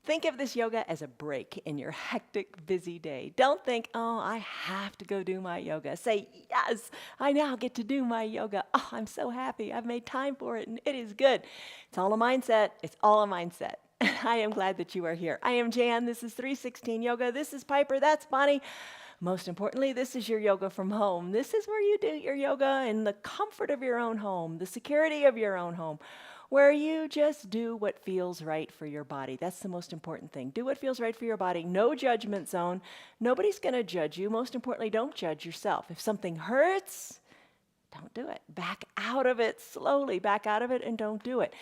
Think of this yoga as a break in your hectic, busy day. Don't think, oh, I have to go do my yoga. Say, yes, I now get to do my yoga. Oh, I'm so happy. I've made time for it, and it is good. It's all a mindset. It's all a mindset. I am glad that you are here. I am Jan. This is 316 Yoga. This is Piper. That's Bonnie. Most importantly, this is your yoga from home. This is where you do your yoga in the comfort of your own home, the security of your own home, where you just do what feels right for your body. That's the most important thing. Do what feels right for your body. No judgment zone. Nobody's going to judge you. Most importantly, don't judge yourself. If something hurts, don't do it. Back out of it slowly. Back out of it and don't do it.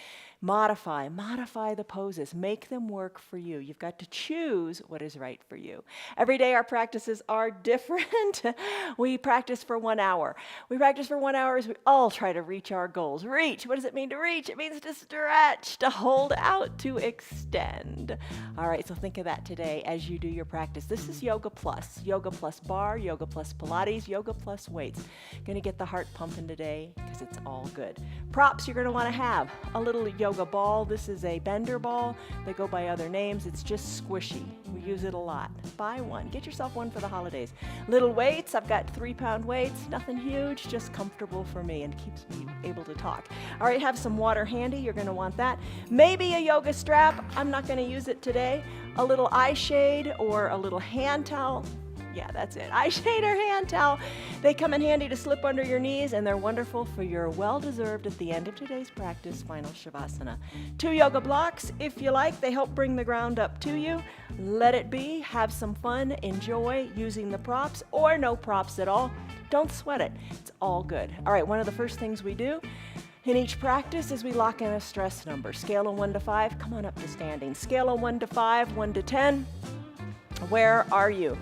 Modify the poses. Make them work for you. You've got to choose what is right for you. Every day our practices are different. We practice for 1 hour. We practice for 1 hour as we all try to reach our goals. Reach. What does it mean to reach? It means to stretch, to hold out, to extend. All right, so think of that today as you do your practice. This is Yoga Plus. Yoga Plus Barre, Yoga Plus Pilates, Yoga Plus Weights. Going to get the heart pumping today because it's all good. Props you're going to want to have. A little yoga ball. This is a bender ball. They go by other names. It's just squishy. We use it a lot. Buy one. Get yourself one for the holidays. Little weights. I've got 3-pound weights. Nothing huge, just comfortable for me and keeps me able to talk. All right, have some water handy. You're going to want that. Maybe a yoga strap. I'm not going to use it today. A little eye shade or a little hand towel. Yeah, that's it. Eye shade or hand towel. They come in handy to slip under your knees, and they're wonderful for your well-deserved, at the end of today's practice, final savasana. 2 yoga blocks, if you like. They help bring the ground up to you. Let it be. Have some fun. Enjoy using the props or no props at all. Don't sweat it. It's all good. All right, one of the first things we do in each practice is we lock in a stress number. Scale of 1 to 5. Come on up to standing. Scale of 1 to 5, 1 to 10. Where are you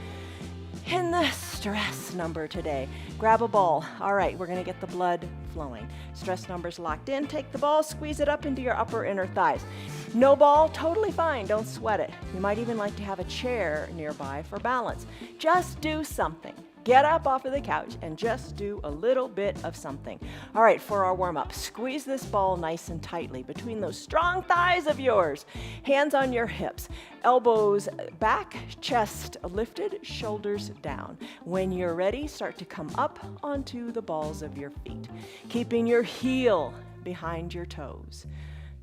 in the stress number today? Grab a ball. All right, we're going to get the blood flowing. Stress number's locked in. Take the ball, squeeze it up into your upper inner thighs. No ball, totally fine. Don't sweat it. You might even like to have a chair nearby for balance. Just do something. Get up off of the couch and just do a little bit of something. All right, for our warm-up, squeeze this ball nice and tightly between those strong thighs of yours. Hands on your hips, elbows back, chest lifted, shoulders down. When you're ready, start to come up onto the balls of your feet, keeping your heel behind your toes.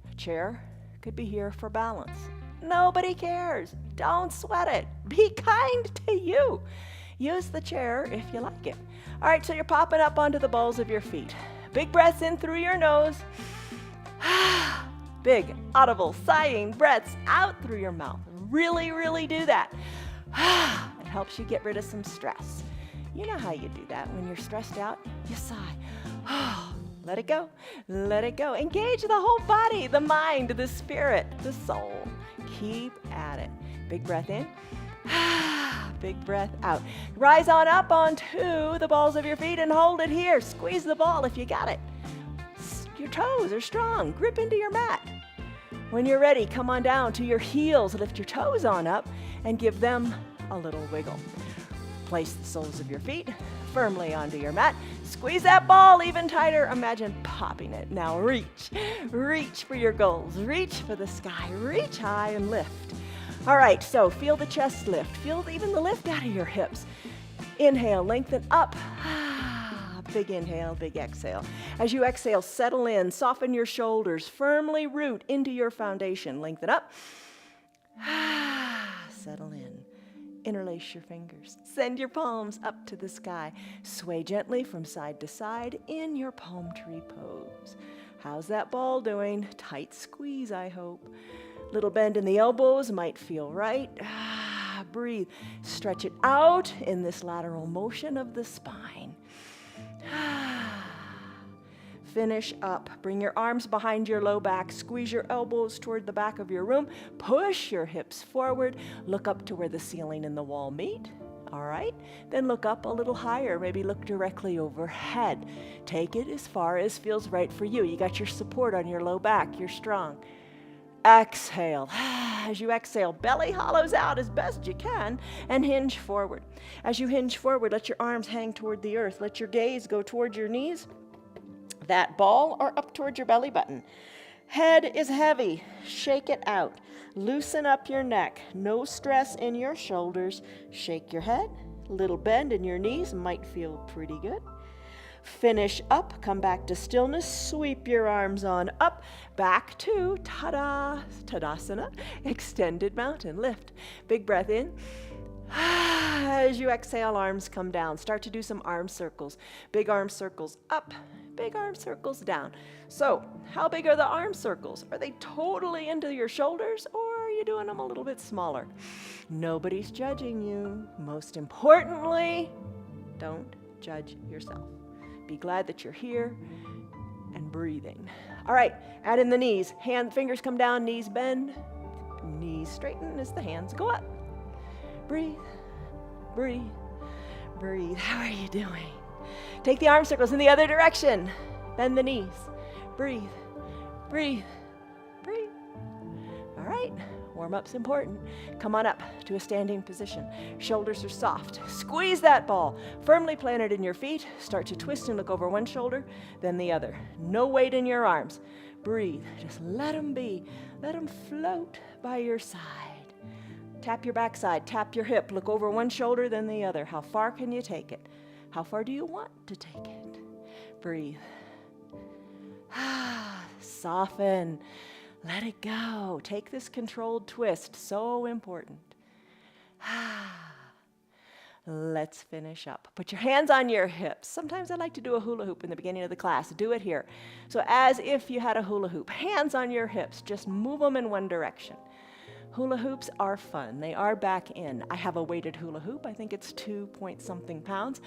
A chair could be here for balance. Nobody cares. Don't sweat it. Be kind to you. Use the chair if you like it. All right, so you're popping up onto the balls of your feet. Big breaths in through your nose. Big, audible, sighing breaths out through your mouth. Really, really do that. It helps you get rid of some stress. You know how you do that. When you're stressed out, you sigh. Let it go. Let it go. Engage the whole body, the mind, the spirit, the soul. Keep at it. Big breath in. Big breath out. Rise on up onto the balls of your feet and hold it here. Squeeze the ball if you got it. Your toes are strong. Grip into your mat. When you're ready, come on down to your heels. Lift your toes on up and give them a little wiggle. Place the soles of your feet firmly onto your mat. Squeeze that ball even tighter. Imagine popping it. Now reach. Reach for your goals. Reach for the sky. Reach high and lift. All right, so feel the chest lift. Feel even the lift out of your hips. Inhale, lengthen up. Big inhale, big exhale. As you exhale, settle in, soften your shoulders, firmly root into your foundation. Lengthen up. Settle in. Interlace your fingers. Send your palms up to the sky. Sway gently from side to side in your palm tree pose. How's that ball doing? Tight squeeze, I hope. Little bend in the elbows might feel right. Breathe. Stretch it out in this lateral motion of the spine. finish up. Bring your arms behind your low back. Squeeze your elbows toward the back of your room. Push your hips forward. Look up to where the ceiling and the wall meet. All right, then look up a little higher, maybe look directly overhead. Take it as far as feels right for you. You got your support on your low back, you're strong. Exhale. As you exhale, belly hollows out as best you can and hinge forward. As you hinge forward, let your arms hang toward the earth. Let your gaze go toward your knees, that ball, or up toward your belly button. Head is heavy. Shake it out. Loosen up your neck. No stress in your shoulders. Shake your head. Little bend in your knees might feel pretty good. Finish up. Come back to stillness. Sweep your arms on up. Back to Tadasana. Extended mountain. Lift. Big breath in. As you exhale, arms come down. Start to do some arm circles. Big arm circles up. Big arm circles down. So, how big are the arm circles? Are they totally into your shoulders, or are you doing them a little bit smaller? Nobody's judging you. Most importantly, don't judge yourself. Be glad that you're here and breathing. All right, add in the knees. Fingers come down, knees bend. Knees straighten as the hands go up. Breathe, breathe, breathe. How are you doing? Take the arm circles in the other direction. Bend the knees. Breathe, breathe, breathe. All right, warm-up's important. Come on up to a standing position. Shoulders are soft. Squeeze that ball. Firmly planted in your feet. Start to twist and look over one shoulder, then the other. No weight in your arms. Breathe. Just let them be. Let them float by your side. Tap your backside. Tap your hip. Look over one shoulder, then the other. How far can you take it? How far do you want to take it? Breathe. Soften. Let it go. Take this controlled twist. So important. Let's finish up. Put your hands on your hips. Sometimes I like to do a hula hoop in the beginning of the class. Do it here. So as if you had a hula hoop. Hands on your hips. Just move them in one direction. Hula hoops are fun. They are back in. I have a weighted hula hoop. I think it's 2-point-something pounds.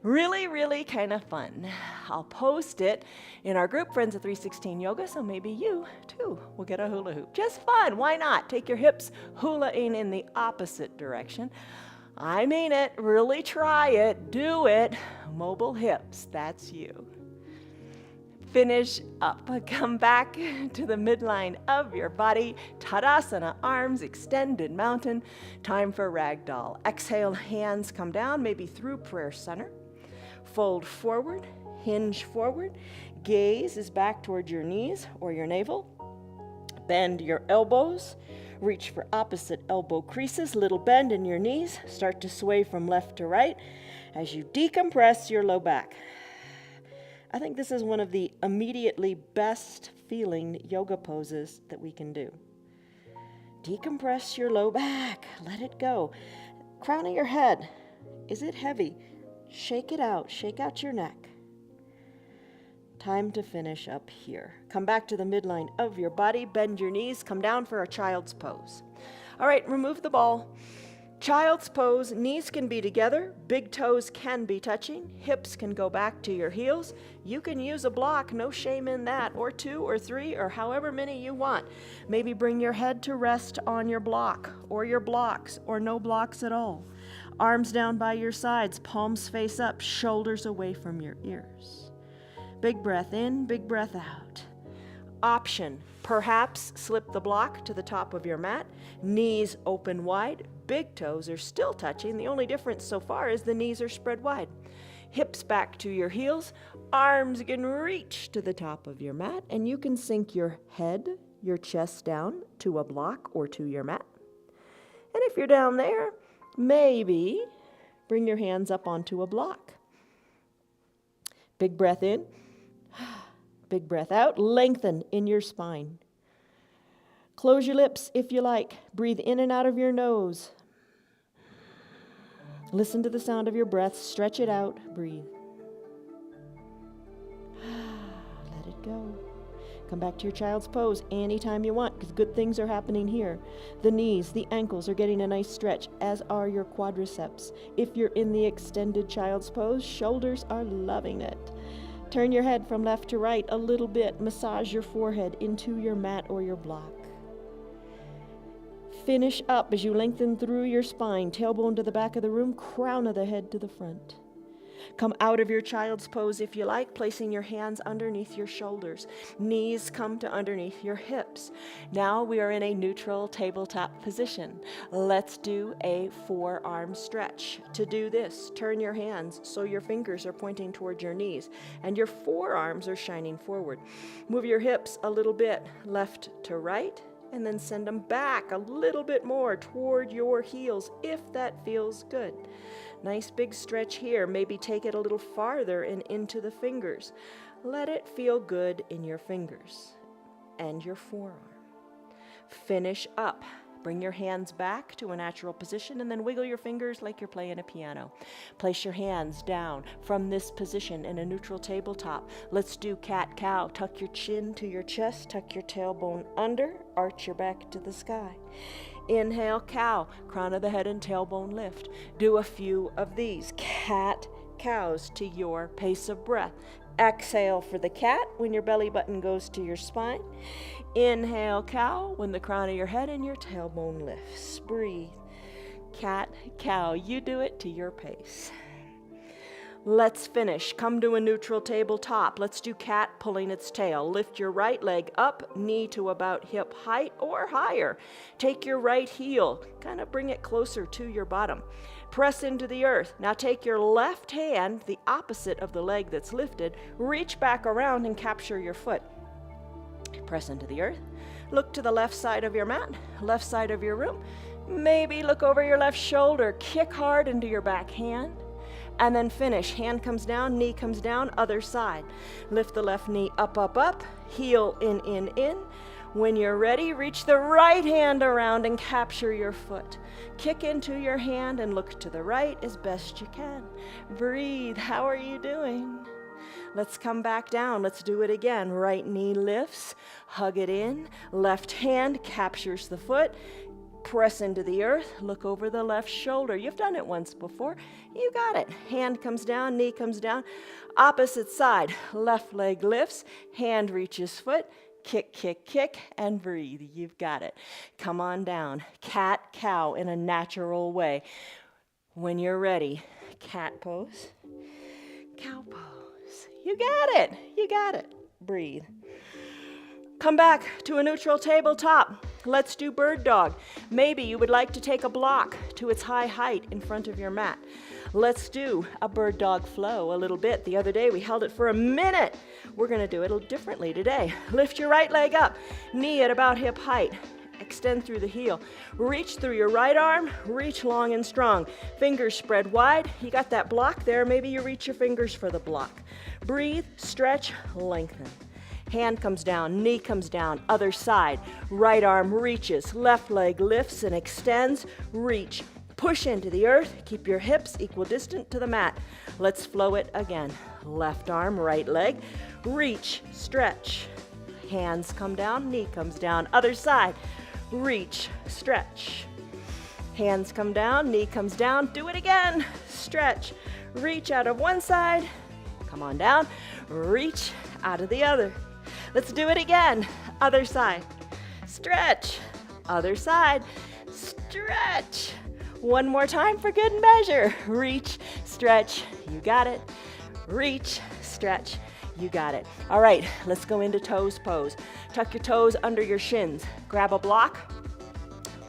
Really, really kind of fun. I'll post it in our group, Friends of 316 Yoga, so maybe you, too, will get a hula hoop. Just fun. Why not? Take your hips hula-ing in the opposite direction. I mean it. Really try it. Do it. Mobile hips. That's you. Finish up. Come back to the midline of your body. Tadasana, arms, extended mountain. Time for ragdoll. Exhale, hands come down, maybe through prayer center. Fold forward, hinge forward. Gaze is back towards your knees or your navel. Bend your elbows. Reach for opposite elbow creases. Little bend in your knees. Start to sway from left to right as you decompress your low back. I think this is one of the immediately best feeling yoga poses that we can do. Decompress your low back. Let it go. Crown of your head. Is it heavy? Shake it out. Shake out your neck. Time to finish up here. Come back to the midline of your body. Bend your knees. Come down for a child's pose. All right, remove the ball. Child's pose, knees can be together, big toes can be touching, hips can go back to your heels. You can use a block, no shame in that, or 2 or 3 or however many you want. Maybe bring your head to rest on your block or your blocks or no blocks at all. Arms down by your sides, palms face up, shoulders away from your ears. Big breath in, big breath out. Option, perhaps slip the block to the top of your mat, knees open wide, big toes are still touching. The only difference so far is the knees are spread wide. Hips back to your heels, arms can reach to the top of your mat, and you can sink your head, your chest down to a block or to your mat. And if you're down there, maybe bring your hands up onto a block. Big breath in. Big breath out. Lengthen in your spine. Close your lips if you like. Breathe in and out of your nose. Listen to the sound of your breath. Stretch it out. Breathe. Let it go. Come back to your child's pose anytime you want, because good things are happening here. The knees, the ankles are getting a nice stretch, as are your quadriceps. If you're in the extended child's pose, shoulders are loving it. Turn your head from left to right a little bit. Massage your forehead into your mat or your block. Finish up as you lengthen through your spine, tailbone to the back of the room, crown of the head to the front. Come out of your child's pose if you like, placing your hands underneath your shoulders. Knees come to underneath your hips. Now we are in a neutral tabletop position. Let's do a forearm stretch. To do this, turn your hands so your fingers are pointing toward your knees and your forearms are shining forward. Move your hips a little bit left to right, and then send them back a little bit more toward your heels if that feels good. Nice big stretch here. Maybe take it a little farther and into the fingers. Let it feel good in your fingers and your forearm. Finish up. Bring your hands back to a natural position and then wiggle your fingers like you're playing a piano. Place your hands down from this position in a neutral tabletop. Let's do cat-cow. Tuck your chin to your chest, tuck your tailbone under, arch your back to the sky. Inhale, cow, crown of the head and tailbone lift. Do a few of these cat-cows to your pace of breath. Exhale for the cat when your belly button goes to your spine. Inhale, cow, when the crown of your head and your tailbone lifts. Breathe. Cat, cow, you do it to your pace. Let's finish. Come to a neutral tabletop. Let's do cat pulling its tail. Lift your right leg up, knee to about hip height or higher. Take your right heel, kind of bring it closer to your bottom. Press into the earth. Now take your left hand, the opposite of the leg that's lifted, reach back around and capture your foot. Press into the earth. Look to the left side of your mat, left side of your room. Maybe look over your left shoulder. Kick hard into your back hand. And then finish. Hand comes down, knee comes down, other side. Lift the left knee up, up, up. Heel in, in. When you're ready, reach the right hand around and capture your foot. Kick into your hand and look to the right as best you can. Breathe. How are you doing? Let's come back down. Let's do it again. Right knee lifts, hug it in. Left hand captures the foot. Press into the earth, look over the left shoulder. You've done it once before. You got it. Hand comes down, knee comes down. Opposite side, left leg lifts, hand reaches foot, kick, kick, kick, and breathe. You've got it. Come on down. Cat, cow in a natural way. When you're ready, cat pose, cow pose. You got it. You got it. Breathe. Come back to a neutral tabletop. Let's do bird dog. Maybe you would like to take a block to its high height in front of your mat. Let's do a bird dog flow a little bit. The other day we held it for a minute. We're going to do it a little differently today. Lift your right leg up, knee at about hip height. Extend through the heel. Reach through your right arm, reach long and strong. Fingers spread wide. You got that block there. Maybe you reach your fingers for the block. Breathe, stretch, lengthen. Hand comes down, knee comes down, other side. Right arm reaches, left leg lifts and extends. Reach, push into the earth. Keep your hips equidistant to the mat. Let's flow it again. Left arm, right leg. Reach, stretch. Hands come down, knee comes down, other side. Reach, stretch. Hands come down, knee comes down. Do it again. Stretch. Reach out of one side. Come on down. Reach out of the other. Let's do it again. Other side. Stretch. Other side. Stretch. One more time for good measure. Reach, stretch. You got it. Reach, stretch. You got it. All right, let's go into toes pose. Tuck your toes under your shins. Grab a block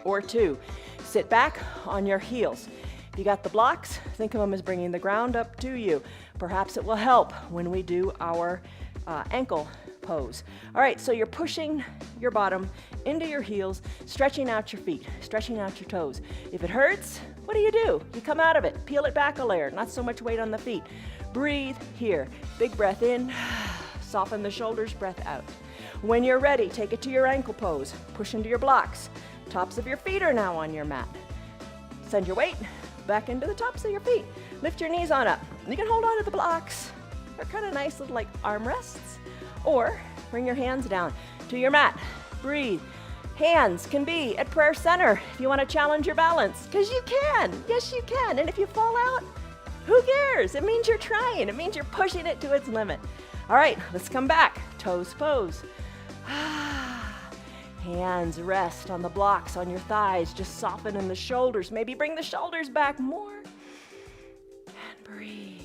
or two. Sit back on your heels. If you got the blocks, think of them as bringing the ground up to you. Perhaps it will help when we do our ankle pose. All right, so you're pushing your bottom into your heels, stretching out your feet, stretching out your toes. If it hurts, what do? You come out of it, peel it back a layer, not so much weight on the feet. Breathe here. Big breath in, soften the shoulders, breath out. When you're ready, take it to your ankle pose. Push into your blocks. Tops of your feet are now on your mat. Send your weight back into the tops of your feet. Lift your knees on up. You can hold on to the blocks. They're kind of nice little like arm rests. Or bring your hands down to your mat. Breathe. Hands can be at prayer center if you want to challenge your balance, because you can. Yes, you can. And if you fall out, Who cares? It means you're trying. It means you're pushing it to its limit. All right, let's come back. Toes pose. Hands rest on the blocks on your thighs. Just soften in the shoulders. Maybe bring the shoulders back more. And breathe.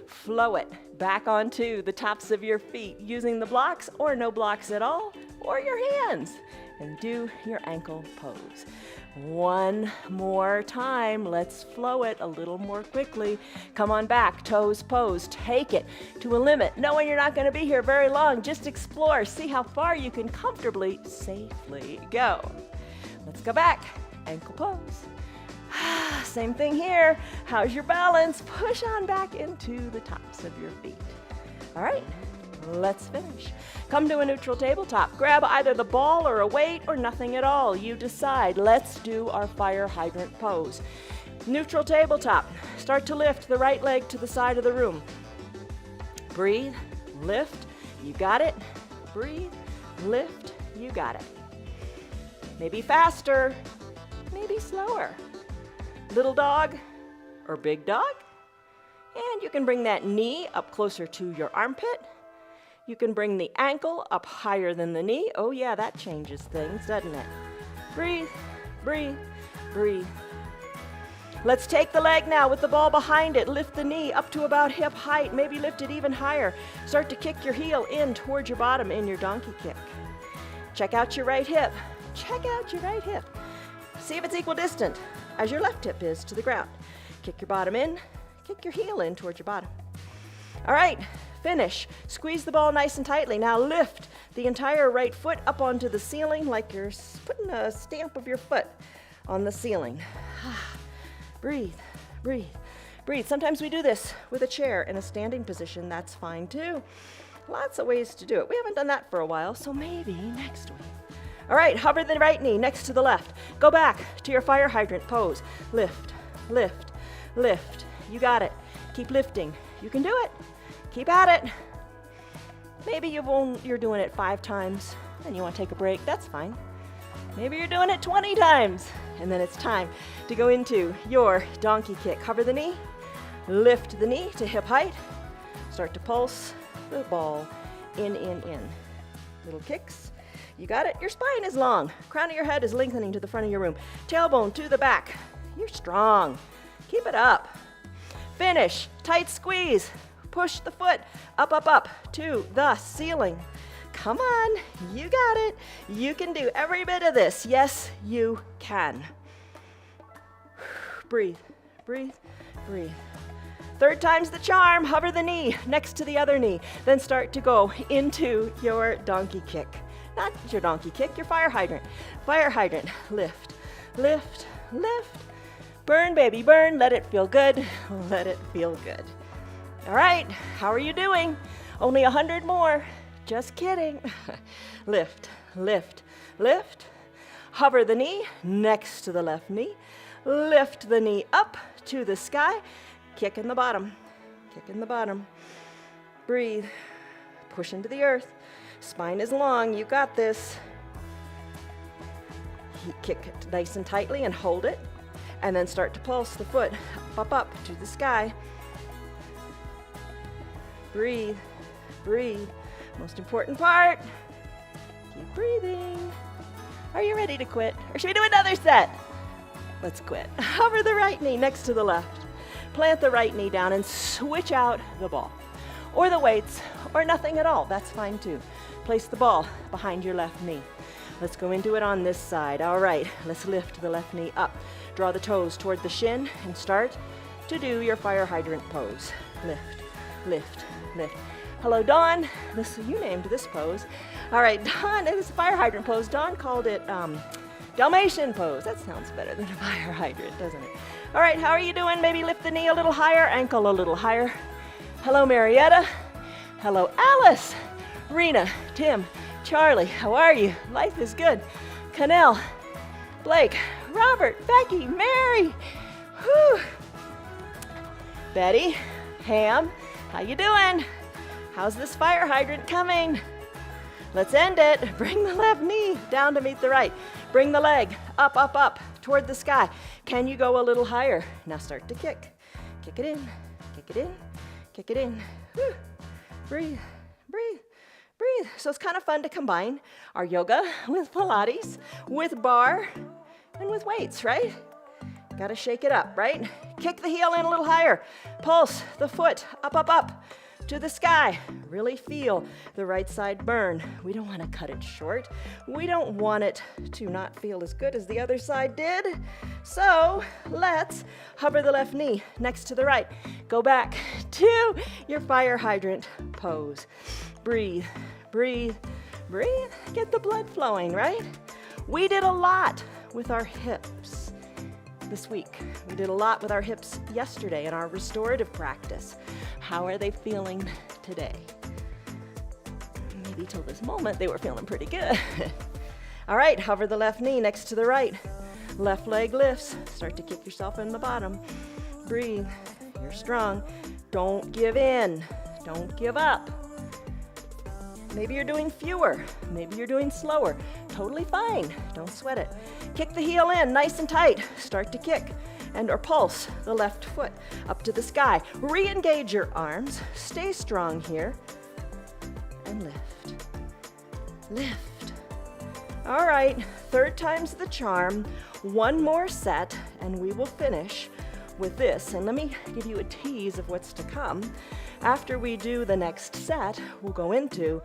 Flow it back onto the tops of your feet using the blocks or no blocks at all, or your hands. And do your ankle pose. One more time. Let's flow it a little more quickly. Come on back. Toes pose. Take it to a limit. Knowing you're not going to be here very long, just explore. See how far you can comfortably, safely go. Let's go back. Ankle pose. Same thing here. How's your balance? Push on back into the tops of your feet. All right, let's finish. Come to a neutral tabletop. Grab either the ball or a weight or nothing at all. You decide. Let's do our fire hydrant pose. Neutral tabletop. Start to lift the right leg to the side of the room. Breathe, lift. You got it. Breathe, lift. You got it. Maybe faster, maybe slower. Little dog or big dog. And you can bring that knee up closer to your armpit. You can bring the ankle up higher than the knee. Oh yeah, that changes things, doesn't it? Breathe, breathe, breathe. Let's take the leg now with the ball behind it. Lift the knee up to about hip height. Maybe lift it even higher. Start to kick your heel in towards your bottom in your donkey kick. Check out your right hip. Check out your right hip. See if it's equidistant as your left hip is to the ground. Kick your bottom in, kick your heel in towards your bottom. All right, finish. Squeeze the ball nice and tightly. Now lift the entire right foot up onto the ceiling like you're putting a stamp of your foot on the ceiling. Breathe, breathe, breathe. Sometimes we do this with a chair in a standing position. That's fine too. Lots of ways to do it. We haven't done that for a while, so maybe next week. All right, hover the right knee next to the left. Go back to your fire hydrant pose. Lift, lift, lift. You got it. Keep lifting. You can do it. Keep at it. Maybe you're doing it 5 times and you want to take a break. That's fine. Maybe you're doing it 20 times and then it's time to go into your donkey kick. Hover the knee, lift the knee to hip height. Start to pulse the ball in. Little kicks. You got it. Your spine is long. Crown of your head is lengthening to the front of your room. Tailbone to the back. You're strong. Keep it up. Finish. Tight squeeze. Push the foot up to the ceiling. Come on. You got it. You can do every bit of this. Yes, you can. Breathe, breathe, breathe. 3rd time's the charm. Hover the knee next to the other knee. Then start to go into your donkey kick. Not your donkey kick, your fire hydrant. Fire hydrant. Lift, lift, lift. Burn, baby, burn. Let it feel good. Let it feel good. All right, how are you doing? Only 100 more. Just kidding. Lift, lift, lift. Hover the knee next to the left knee. Lift the knee up to the sky. Kick in the bottom. Kick in the bottom. Breathe. Push into the earth. Spine is long. You got this. Kick it nice and tightly and hold it. And then start to pulse the foot up to the sky. Breathe. Breathe. Most important part. Keep breathing. Are you ready to quit? Or should we do another set? Let's quit. Hover the right knee next to the left. Plant the right knee down and switch out the ball. Or the weights, or nothing at all. That's fine too. Place the ball behind your left knee. Let's go into it on this side. All right, let's lift the left knee up. Draw the toes toward the shin and start to do your fire hydrant pose. Lift, lift, lift. Hello, Dawn. You named this pose. All right, Dawn, it is a fire hydrant pose. Dawn called it Dalmatian pose. That sounds better than a fire hydrant, doesn't it? All right, how are you doing? Maybe lift the knee a little higher, ankle a little higher. Hello, Marietta. Hello, Alice. Rena, Tim, Charlie, how are you? Life is good. Canel, Blake, Robert, Becky, Mary. Whew. Betty, Ham, how you doing? How's this fire hydrant coming? Let's end it. Bring the left knee down to meet the right. Bring the leg up, up, up toward the sky. Can you go a little higher? Now start to kick. Kick it in, kick it in, kick it in. Whew. Breathe, breathe, breathe. So it's kind of fun to combine our yoga with Pilates, with barre, and with weights, right? Gotta shake it up, right? Kick the heel in a little higher. Pulse the foot up, up, up to the sky. Really feel the right side burn. We don't want to cut it short. We don't want it to not feel as good as the other side did. So let's hover the left knee next to the right. Go back to your fire hydrant pose. Breathe, breathe, breathe. Get the blood flowing, right? We did a lot with our hips this week. We did a lot with our hips yesterday in our restorative practice. How are they feeling today? Maybe till this moment they were feeling pretty good. All right, hover the left knee next to the right. Left leg lifts. Start to kick yourself in the bottom. Breathe. You're strong. Don't give in. Don't give up. Maybe you're doing fewer. Maybe you're doing slower. Totally fine. Don't sweat it. Kick the heel in nice and tight. Start to kick or pulse the left foot up to the sky. Re-engage your arms. Stay strong here. And lift. Lift. All right, third time's the charm. One more set and we will finish with this. And let me give you a tease of what's to come. After we do the next set, we'll go into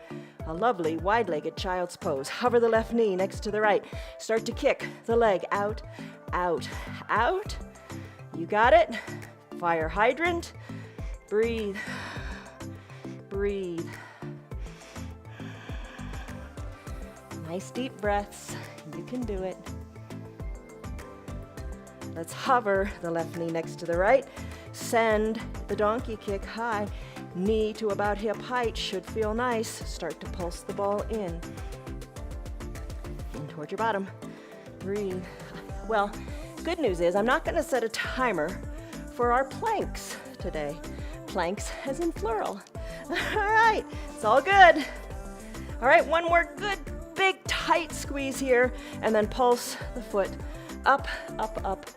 a lovely wide-legged child's pose. Hover the left knee next to the right. Start to kick the leg out, out, out. You got it. Fire hydrant. Breathe. Breathe. Nice deep breaths. You can do it. Let's hover the left knee next to the right. Send the donkey kick high. Knee to about hip height should feel nice. Start to pulse the ball in toward your bottom. Breathe. Well, good news is I'm not going to set a timer for our planks today. Planks as in plural. All right, it's all good. All right, one more good, big, tight squeeze here, and then pulse the foot up, up, up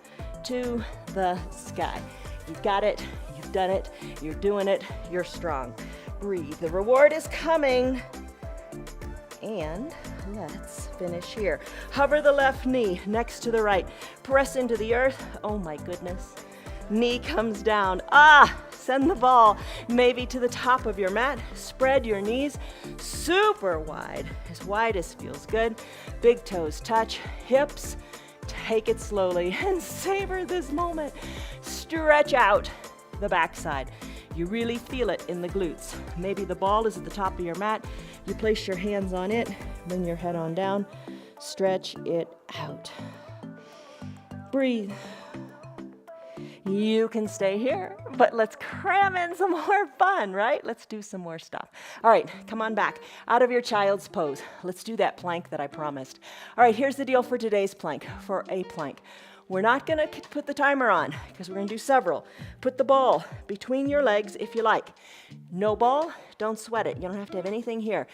to the sky. You've got it. You've done it. You're doing it. You're strong. Breathe. The reward is coming. And let's finish here. Hover the left knee next to the right. Press into the earth. Oh my goodness. Knee comes down. Send the ball maybe to the top of your mat. Spread your knees super wide as feels good. Big toes touch. Hips. Take it slowly and savor this moment. Stretch out the backside. You really feel it in the glutes. Maybe the ball is at the top of your mat. You place your hands on it, bring your head on down, stretch it out. Breathe. You can stay here, but let's cram in some more fun, right? Let's do some more stuff. All right, come on back. Out of your child's pose. Let's do that plank that I promised. All right, here's the deal for today's plank, for a plank. We're not going to put the timer on because we're going to do several. Put the ball between your legs if you like. No ball, don't sweat it. You don't have to have anything here.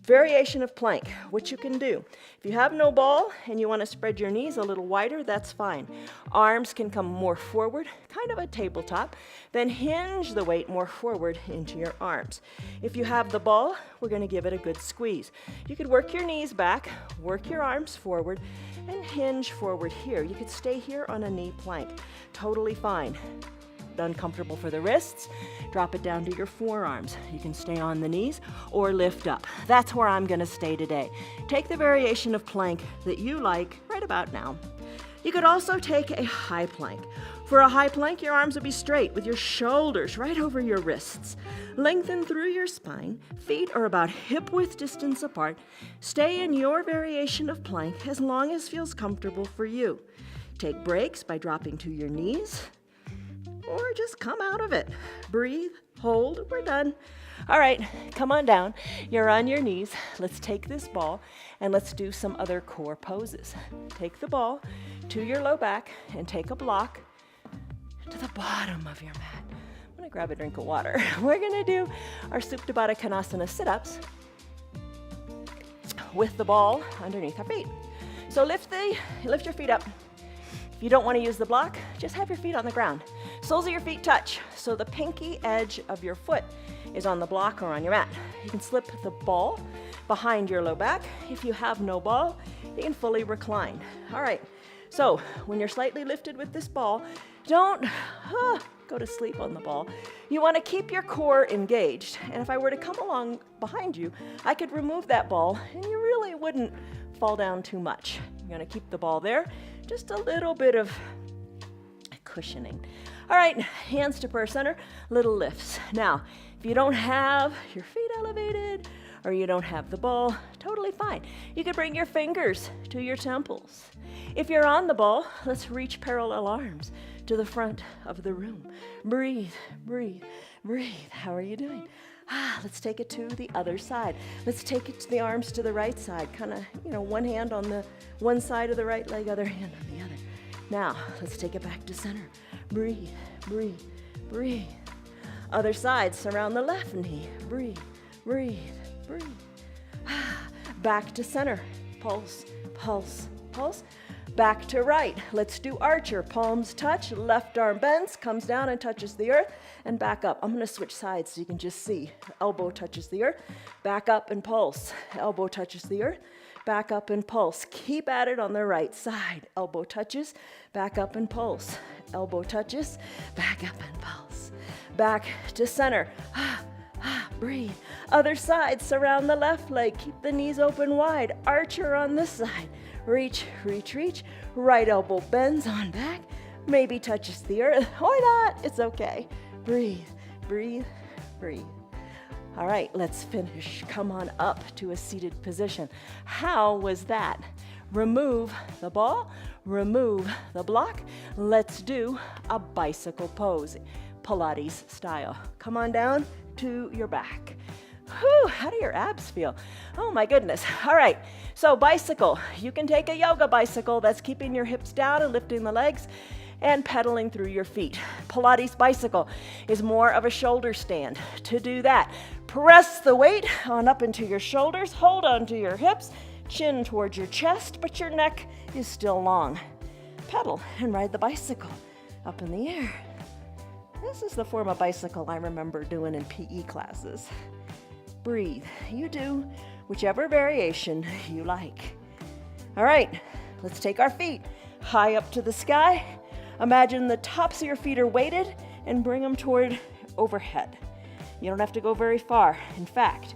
Variation of plank, what you can do. If you have no ball and you want to spread your knees a little wider, that's fine. Arms can come more forward, kind of a tabletop. Then hinge the weight more forward into your arms. If you have the ball, we're going to give it a good squeeze. You could work your knees back, work your arms forward, and hinge forward here. You could stay here on a knee plank. Totally fine. Uncomfortable for the wrists, drop it down to your forearms. You can stay on the knees or lift up. That's where I'm going to stay today. Take the variation of plank that you like right about now. You could also take a high plank. For a high plank, your arms would be straight with your shoulders right over your wrists. Lengthen through your spine. Feet are about hip-width distance apart. Stay in your variation of plank as long as feels comfortable for you. Take breaks by dropping to your knees, or just come out of it. Breathe, hold, we're done. All right, come on down. You're on your knees. Let's take this ball and let's do some other core poses. Take the ball to your low back and take a block to the bottom of your mat. I'm gonna grab a drink of water. We're gonna do our Supta Baddha Konasana sit-ups with the ball underneath our feet. So lift your feet up. If you don't want to use the block, just have your feet on the ground. Soles of your feet touch, so the pinky edge of your foot is on the block or on your mat. You can slip the ball behind your low back. If you have no ball, you can fully recline. All right, so when you're slightly lifted with this ball, don't go to sleep on the ball. You want to keep your core engaged, and if I were to come along behind you, I could remove that ball, and you really wouldn't fall down too much. You're going to keep the ball there, just a little bit of cushioning. All right, hands to prayer center, little lifts. Now, if you don't have your feet elevated or you don't have the ball, totally fine. You could bring your fingers to your temples. If you're on the ball, let's reach parallel arms to the front of the room. Breathe, breathe, breathe. How are you doing? Let's take it to the other side. Let's take it to the arms to the right side. Kind of, one hand on the one side of the right leg, other hand on the other. Now, let's take it back to center. Breathe, breathe, breathe. Other side, surround the left knee. Breathe, breathe, breathe. Back to center. Pulse, pulse, pulse. Back to right. Let's do archer. Palms touch, left arm bends, comes down and touches the earth, and back up. I'm going to switch sides so you can just see. Elbow touches the earth, back up and pulse. Elbow touches the earth, back up and pulse. Keep at it on the right side. Elbow touches, back up and pulse. Elbow touches, back up and pulse. Back to center. Breathe. Other side, surround the left leg. Keep the knees open wide. Archer on this side. Reach, reach, reach. Right elbow bends on back. Maybe touches the earth. Or not. It's okay. Breathe, breathe, breathe. All right, let's finish. Come on up to a seated position. How was that? Remove the ball. Remove the block. Let's do a bicycle pose, Pilates style. Come on down to your back. Whew, how do your abs feel? Oh my goodness. All right, so bicycle. You can take a yoga bicycle that's keeping your hips down and lifting the legs and pedaling through your feet. Pilates bicycle is more of a shoulder stand. To do that, press the weight on up into your shoulders, hold on to your hips, chin towards your chest, but your neck is still long. Pedal and ride the bicycle up in the air. This is the form of bicycle I remember doing in PE classes. Breathe. You do whichever variation you like. All right, let's take our feet high up to the sky. Imagine the tops of your feet are weighted and bring them toward overhead. You don't have to go very far. In fact,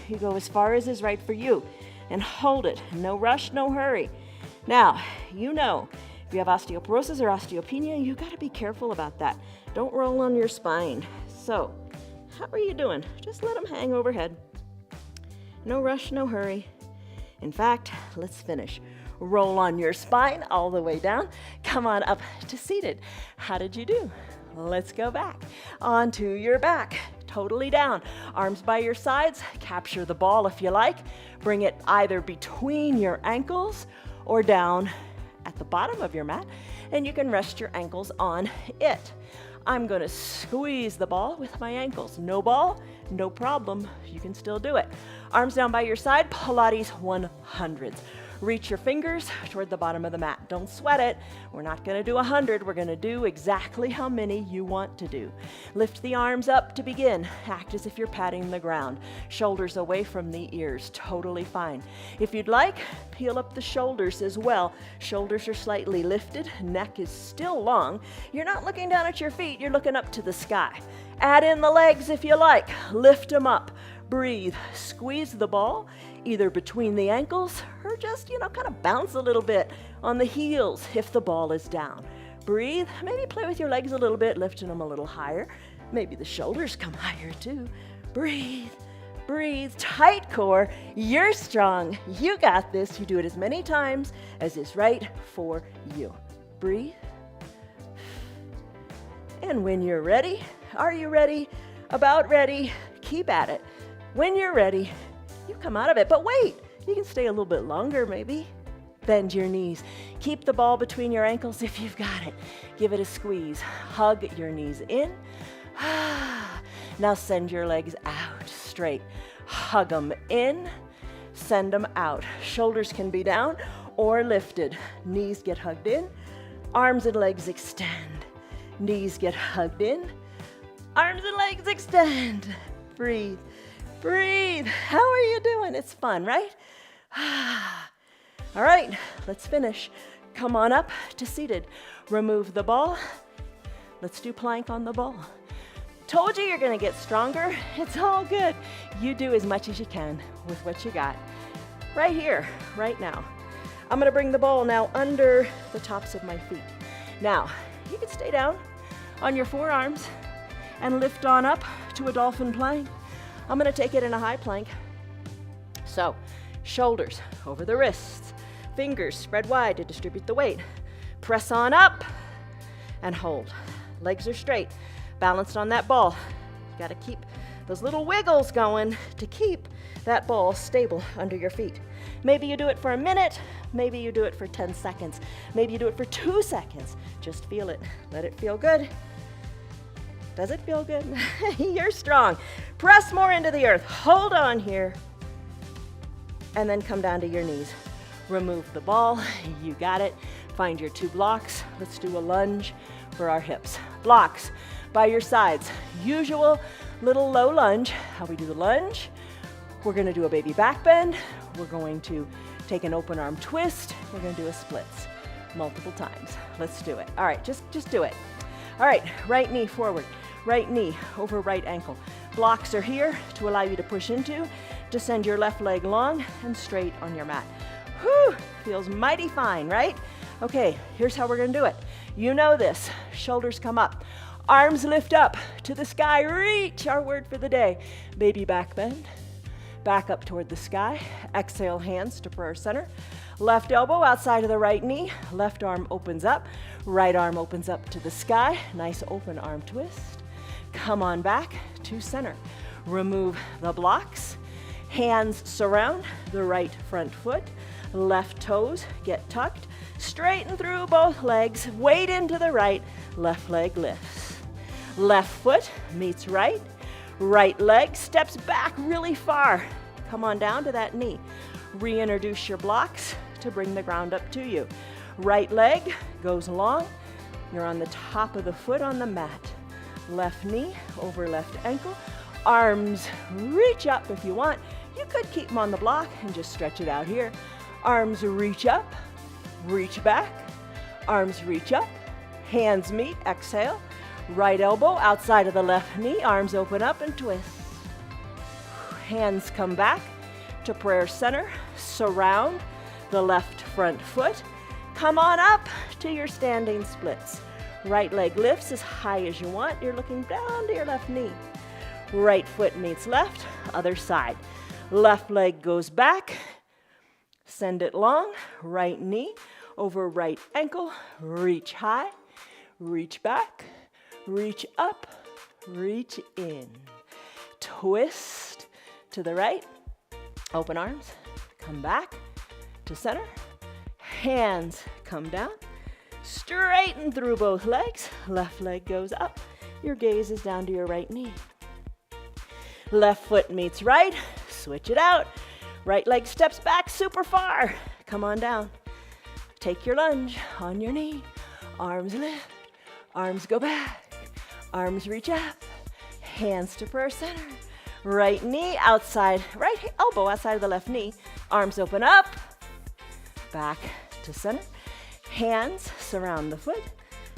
you go as far as is right for you and hold it. No rush, no hurry. Now, if you have osteoporosis or osteopenia, you got to be careful about that. Don't roll on your spine. So, how are you doing? Just let them hang overhead. No rush, no hurry. In fact, let's finish. Roll on your spine all the way down. Come on up to seated. How did you do? Let's go back. Onto your back. Totally down. Arms by your sides. Capture the ball if you like. Bring it either between your ankles or down at the bottom of your mat, and you can rest your ankles on it. I'm going to squeeze the ball with my ankles. No ball, no problem. You can still do it. Arms down by your side, Pilates 100s. Reach your fingers toward the bottom of the mat. Don't sweat it. We're not going to do 100. We're going to do exactly how many you want to do. Lift the arms up to begin. Act as if you're patting the ground. Shoulders away from the ears. Totally fine. If you'd like, peel up the shoulders as well. Shoulders are slightly lifted. Neck is still long. You're not looking down at your feet. You're looking up to the sky. Add in the legs if you like. Lift them up. Breathe. Squeeze the ball either between the ankles or just, kind of bounce a little bit on the heels if the ball is down. Breathe. Maybe play with your legs a little bit, lifting them a little higher. Maybe the shoulders come higher too. Breathe. Breathe. Tight core. You're strong. You got this. You do it as many times as is right for you. Breathe. And when you're ready, are you ready? About ready. Keep at it. When you're ready, you come out of it. But wait, you can stay a little bit longer maybe. Bend your knees. Keep the ball between your ankles if you've got it. Give it a squeeze. Hug your knees in. Now send your legs out straight. Hug them in. Send them out. Shoulders can be down or lifted. Knees get hugged in, arms and legs extend. Knees get hugged in, arms and legs extend. Breathe, breathe. How are you doing? It's fun, right? All right, let's finish. Come on up to seated. Remove the ball. Let's do plank on the ball. Told you you're gonna get stronger. It's all good. You do as much as you can with what you got. Right here, right now. I'm gonna bring the ball now under the tops of my feet. Now, you can stay down on your forearms and lift on up to a dolphin plank. I'm gonna take it in a high plank. So, shoulders over the wrists, fingers spread wide to distribute the weight. Press on up and hold. Legs are straight. Balanced on that ball. You gotta keep those little wiggles going to keep that ball stable under your feet. Maybe you do it for a minute, maybe you do it for 10 seconds, maybe you do it for 2 seconds. Just feel it, let it feel good. Does it feel good? You're strong. Press more into the earth, hold on here, and then come down to your knees. Remove the ball, you got it. Find your 2 blocks. Let's do a lunge for our hips. Blocks by your sides. Usual little low lunge. How we do the lunge? We're gonna do a baby back bend. We're going to take an open arm twist. We're gonna do a splits multiple times. Let's do it. All right, just do it. All right, right knee forward, right knee over right ankle. Blocks are here to allow you to push into, to send your left leg long and straight on your mat. Whew, feels mighty fine, right? Okay, here's how we're gonna do it. You know this, shoulders come up. Arms lift up to the sky, reach, our word for the day. Baby back bend, back up toward the sky. Exhale, hands to prayer center. Left elbow outside of the right knee. Left arm opens up, right arm opens up to the sky. Nice open arm twist. Come on back to center. Remove the blocks. Hands surround the right front foot. Left toes get tucked. Straighten through both legs. Weight into the right. Left leg lifts. Left foot meets right. Right leg steps back really far. Come on down to that knee. Reintroduce your blocks to bring the ground up to you. Right leg goes long. You're on the top of the foot on the mat. Left knee over left ankle. Arms reach up if you want. You could keep them on the block and just stretch it out here. Arms reach up, reach back. Arms reach up. Hands meet, exhale. Right elbow outside of the left knee, arms open up and twist. Hands come back to prayer center, surround the left front foot. Come on up to your standing splits. Right leg lifts as high as you want. You're looking down to your left knee. Right foot meets left, other side. Left leg goes back, send it long. Right knee over right ankle, reach high, reach back. Reach up, reach in. Twist to the right. Open arms, come back to center. Hands come down. Straighten through both legs. Left leg goes up. Your gaze is down to your right knee. Left foot meets right. Switch it out. Right leg steps back super far. Come on down. Take your lunge on your knee. Arms lift. Arms go back. Arms reach up, hands to prayer center. Right knee outside, right elbow outside of the left knee. Arms open up, back to center. Hands surround the foot.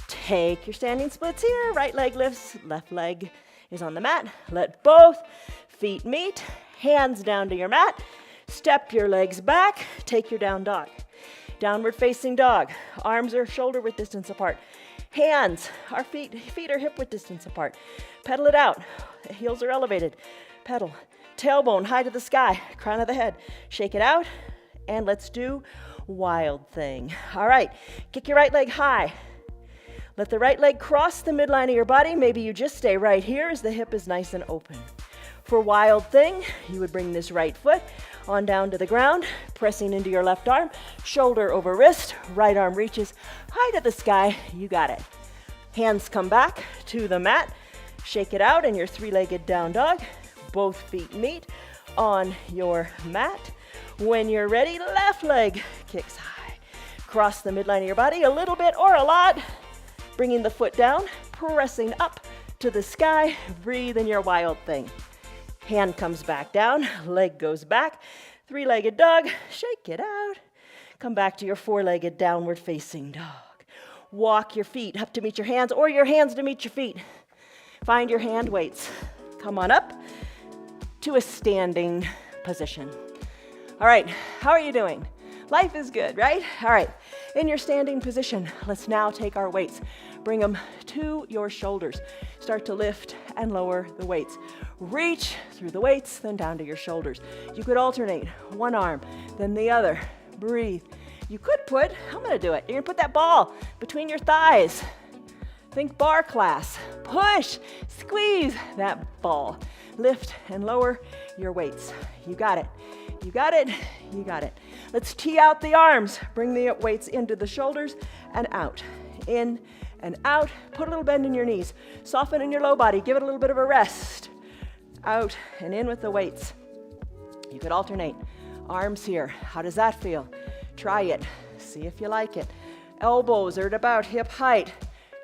Take your standing splits here. Right leg lifts, left leg is on the mat. Let both feet meet. Hands down to your mat. Step your legs back. Take your down dog. Downward facing dog. Arms are shoulder width distance apart. Hands, our feet are hip width distance apart. Pedal it out. Heels are elevated. Pedal. Tailbone high to the sky. Crown of the head. Shake it out. And let's do wild thing. All right. Kick your right leg high. Let the right leg cross the midline of your body. Maybe you just stay right here as the hip is nice and open. For wild thing, you would bring this right foot on down to the ground, pressing into your left arm, shoulder over wrist, right arm reaches high to the sky. You got it. Hands come back to the mat. Shake it out in your 3-legged down dog. Both feet meet on your mat. When you're ready, left leg kicks high. Cross the midline of your body a little bit or a lot. Bringing the foot down, pressing up to the sky. Breathe in your wild thing. Hand comes back down, leg goes back. Three-legged dog, shake it out. Come back to your four-legged downward facing dog. Walk your feet up to meet your hands or your hands to meet your feet. Find your hand weights. Come on up to a standing position. All right, how are you doing? Life is good, right? All right, in your standing position, let's now take our weights. Bring them to your shoulders. Start to lift and lower the weights. Reach through the weights, then down to your shoulders. You could alternate one arm, then the other. Breathe. You could put, I'm gonna do it. You're gonna put that ball between your thighs. Think bar class. Push, squeeze that ball. Lift and lower your weights. You got it. You got it. You got it. Let's tee out the arms. Bring the weights into the shoulders and out. In and out. Put a little bend in your knees. Soften in your low body. Give it a little bit of a rest. Out and in with the weights. You could alternate. Arms here. How does that feel? Try it. See if you like it. Elbows are at about hip height.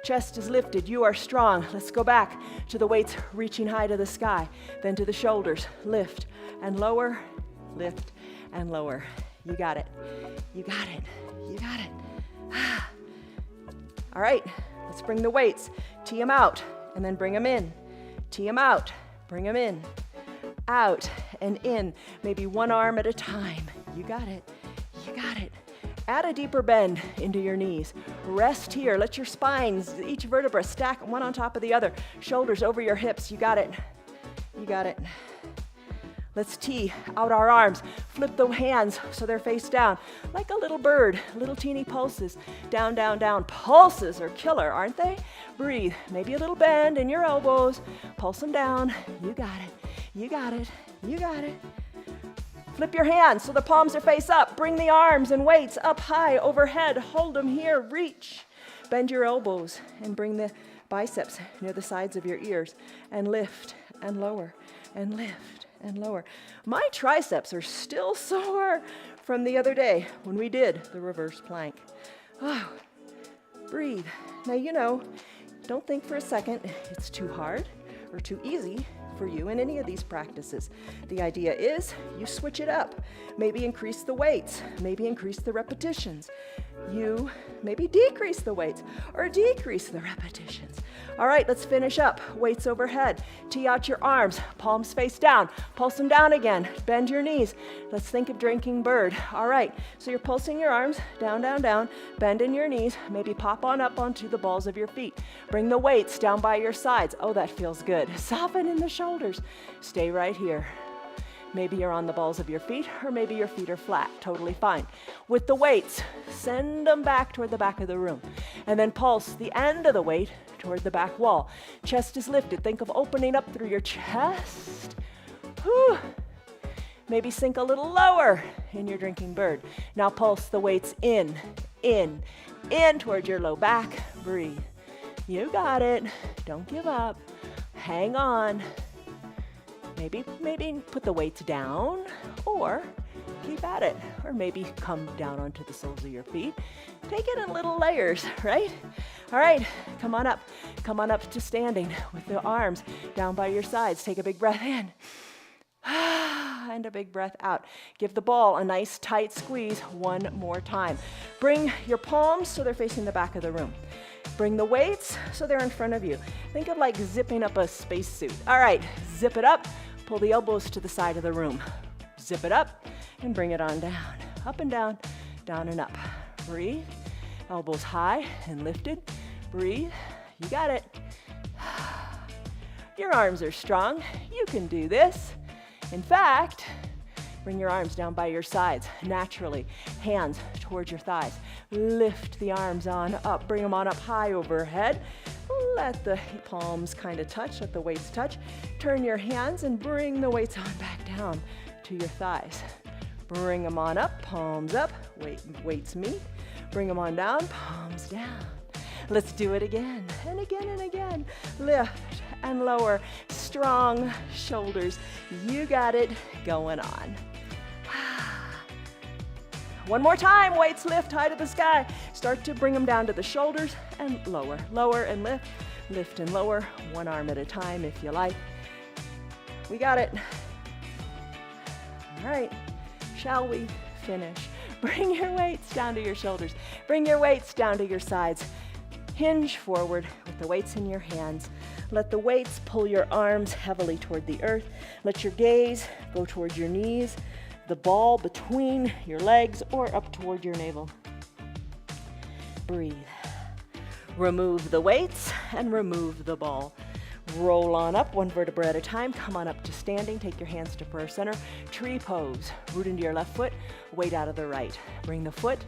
Chest is lifted. You are strong. Let's go back to the weights reaching high to the sky. Then to the shoulders. Lift and lower. Lift and lower. You got it. You got it. You got it. All right. Let's bring the weights. Tee them out and then bring them in. Tee them out. Bring them in. Out and in. Maybe one arm at a time. You got it. You got it. Add a deeper bend into your knees. Rest here. Let your spines, each vertebra, stack one on top of the other. Shoulders over your hips. You got it. You got it. Let's tee out our arms. Flip the hands so they're face down. Like a little bird, little teeny pulses. Down, down, down. Pulses are killer, aren't they? Breathe. Maybe a little bend in your elbows. Pulse them down. You got it. You got it. You got it. Flip your hands so the palms are face up. Bring the arms and weights up high overhead. Hold them here. Reach. Bend your elbows and bring the biceps near the sides of your ears. And lift and lower and lift and lower. My triceps are still sore from the other day when we did the reverse plank. Oh, breathe. Now, don't think for a second it's too hard or too easy for you in any of these practices. The idea is you switch it up. Maybe increase the weights, maybe increase the repetitions. You maybe decrease the weights or decrease the repetitions. All right, let's finish up. Weights overhead. Tee out your arms, palms face down. Pulse them down again. Bend your knees. Let's think of drinking bird. All right, so you're pulsing your arms down, down, down. Bend in your knees. Maybe pop on up onto the balls of your feet. Bring the weights down by your sides. Oh, that feels good. Soften in the shoulders. Stay right here. Maybe you're on the balls of your feet, or maybe your feet are flat. Totally fine. With the weights, send them back toward the back of the room. And then pulse the end of the weight toward the back wall. Chest is lifted. Think of opening up through your chest. Whew. Maybe sink a little lower in your drinking bird. Now pulse the weights in toward your low back. Breathe. You got it. Don't give up. Hang on. Maybe put the weights down or keep at it. Or maybe come down onto the soles of your feet. Take it in little layers, right? All right, come on up. Come on up to standing with the arms down by your sides. Take a big breath in. And a big breath out. Give the ball a nice tight squeeze one more time. Bring your palms so they're facing the back of the room. Bring the weights so they're in front of you. Think of like zipping up a spacesuit. All right, zip it up. Pull the elbows to the side of the room. Zip it up and bring it on down. Up and down, down and up. Breathe. Elbows high and lifted. Breathe. You got it. Your arms are strong. You can do this. In fact, bring your arms down by your sides naturally. Hands towards your thighs. Lift the arms on up. Bring them on up high overhead. Let the palms kind of touch. Let the weights touch. Turn your hands and bring the weights on back down to your thighs. Bring them on up. Palms up. Weights meet. Bring them on down. Palms down. Let's do it again and again and again. Lift and lower. Strong shoulders. You got it going on. One more time, weights lift high to the sky. Start to bring them down to the shoulders and lower, lower and lift. Lift and lower, one arm at a time if you like. We got it. All right, shall we finish? Bring your weights down to your shoulders. Bring your weights down to your sides. Hinge forward with the weights in your hands. Let the weights pull your arms heavily toward the earth. Let your gaze go toward your knees, the ball between your legs or up toward your navel. Breathe. Remove the weights and remove the ball. Roll on up, one vertebra at a time. Come on up to standing. Take your hands to prayer center. Tree pose. Root into your left foot, weight out of the right. Bring the foot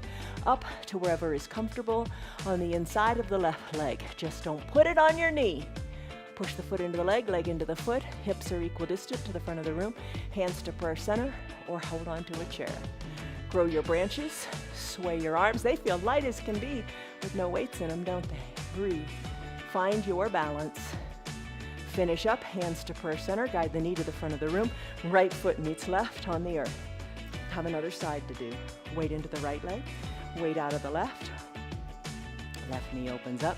up to wherever is comfortable on the inside of the left leg. Just don't put it on your knee. Push the foot into the leg, leg into the foot. Hips are equidistant to the front of the room. Hands to prayer center or hold on to a chair. Grow your branches. Sway your arms. They feel light as can be with no weights in them, don't they? Breathe. Find your balance. Finish up, hands to prayer center, guide the knee to the front of the room. Right foot meets left on the earth. Have another side to do. Weight into the right leg, weight out of the left. Left knee opens up.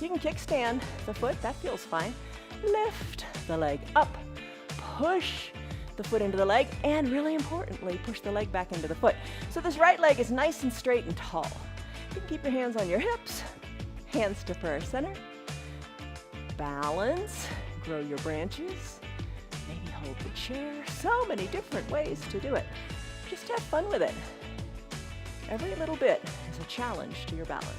You can kickstand the foot, that feels fine. Lift the leg up, push the foot into the leg, and really importantly, push the leg back into the foot. So this right leg is nice and straight and tall. You can keep your hands on your hips, hands to prayer center. Balance. Grow your branches, maybe hold the chair. So many different ways to do it. Just have fun with it. Every little bit is a challenge to your balance.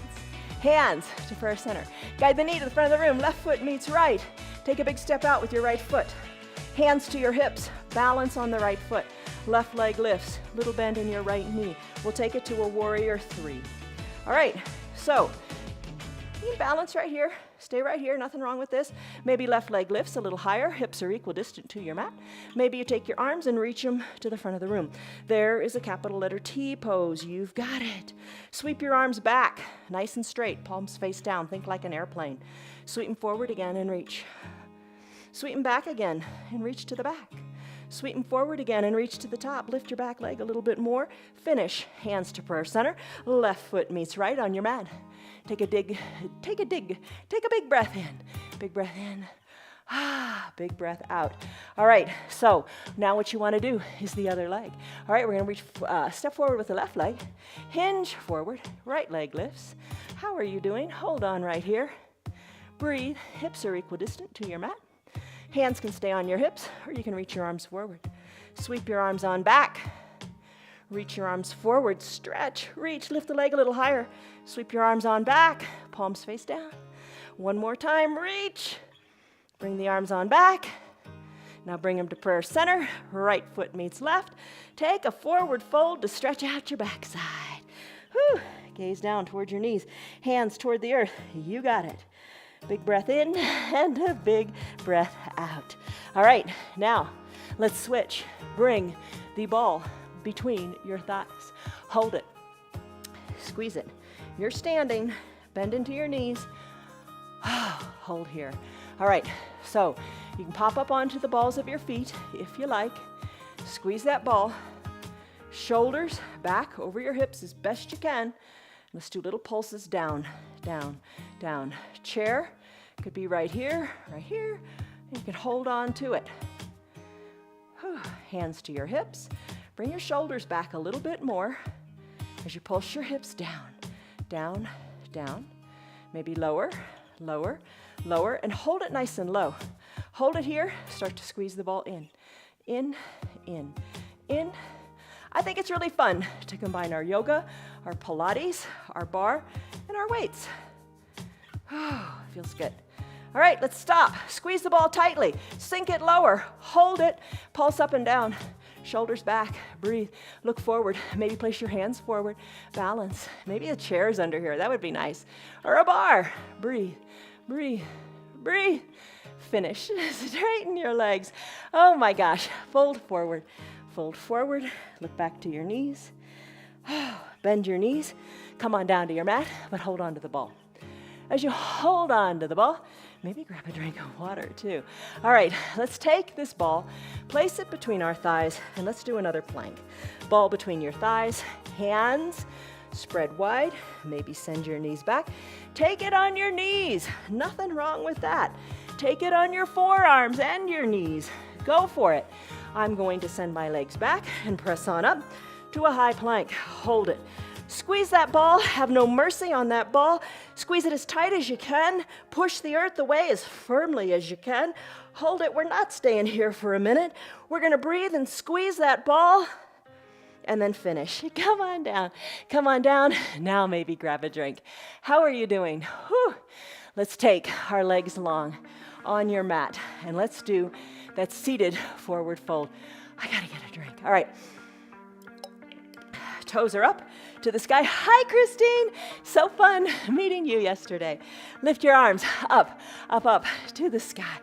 Hands to prayer center. Guide the knee to the front of the room. Left foot meets right. Take a big step out with your right foot. Hands to your hips. Balance on the right foot. Left leg lifts. Little bend in your right knee. We'll take it to a warrior 3. All right, so you can balance right here. Stay right here, nothing wrong with this. Maybe left leg lifts a little higher, hips are equidistant to your mat. Maybe you take your arms and reach them to the front of the room. There is a capital letter T pose, you've got it. Sweep your arms back, nice and straight, palms face down, think like an airplane. Sweep them forward again and reach. Sweep them back again and reach to the back. Sweep them forward again and reach to the top. Lift your back leg a little bit more. Finish, hands to prayer center. Left foot meets right on your mat. Take a dig, take a big breath in. Big breath in, big breath out. All right, so now what you want to do is the other leg. All right, we're going to reach, step forward with the left leg. Hinge forward, right leg lifts. How are you doing? Hold on right here. Breathe, hips are equidistant to your mat. Hands can stay on your hips, or you can reach your arms forward. Sweep your arms on back. Reach your arms forward, stretch, reach, lift the leg a little higher. Sweep your arms on back, palms face down. One more time, reach. Bring the arms on back. Now bring them to prayer center. Right foot meets left. Take a forward fold to stretch out your backside. Whew. Gaze down toward your knees, hands toward the earth. You got it. Big breath in and a big breath out. All right, now let's switch. Bring the ball between your thighs. Hold it. Squeeze it. You're standing. Bend into your knees. Hold here. All right, so you can pop up onto the balls of your feet if you like. Squeeze that ball. Shoulders back over your hips as best you can. Let's do little pulses down, down, down. Chair could be right here, right here. You can hold on to it. Hands to your hips. Bring your shoulders back a little bit more as you pulse your hips down, down, down. Maybe lower, lower, lower, and hold it nice and low. Hold it here. Start to squeeze the ball in, in, in, in. I think it's really fun to combine our yoga, our Pilates, our barre, and our weights. Feels good. All right, let's stop. Squeeze the ball tightly. Sink it lower. Hold it. Pulse up and down. Shoulders back. Breathe. Look forward. Maybe place your hands forward. Balance. Maybe a chair is under here. That would be nice. Or a bar. Breathe. Breathe. Breathe. Finish. Straighten your legs. Oh my gosh. Fold forward. Fold forward. Look back to your knees. Bend your knees. Come on down to your mat, but hold on to the ball. as you hold on to the ball. Maybe grab a drink of water too. All right, let's take this ball, place it between our thighs, and let's do another plank. Ball between your thighs, hands spread wide, maybe send your knees back. Take it on your knees, nothing wrong with that. Take it on your forearms and your knees. Go for it. I'm going to send my legs back and press on up to a high plank. Hold it. Squeeze that ball, have no mercy on that ball. Squeeze it as tight as you can. Push the earth away as firmly as you can. Hold it, we're not staying here for a minute. We're gonna breathe and squeeze that ball and then finish. Come on down, come on down. Now maybe grab a drink. How are you doing? Whew. Let's take our legs long on your mat and let's do that seated forward fold. I gotta get a drink. All right. Toes are up to the sky. Hi, Christine. So fun meeting you yesterday. Lift your arms up, up, up to the sky.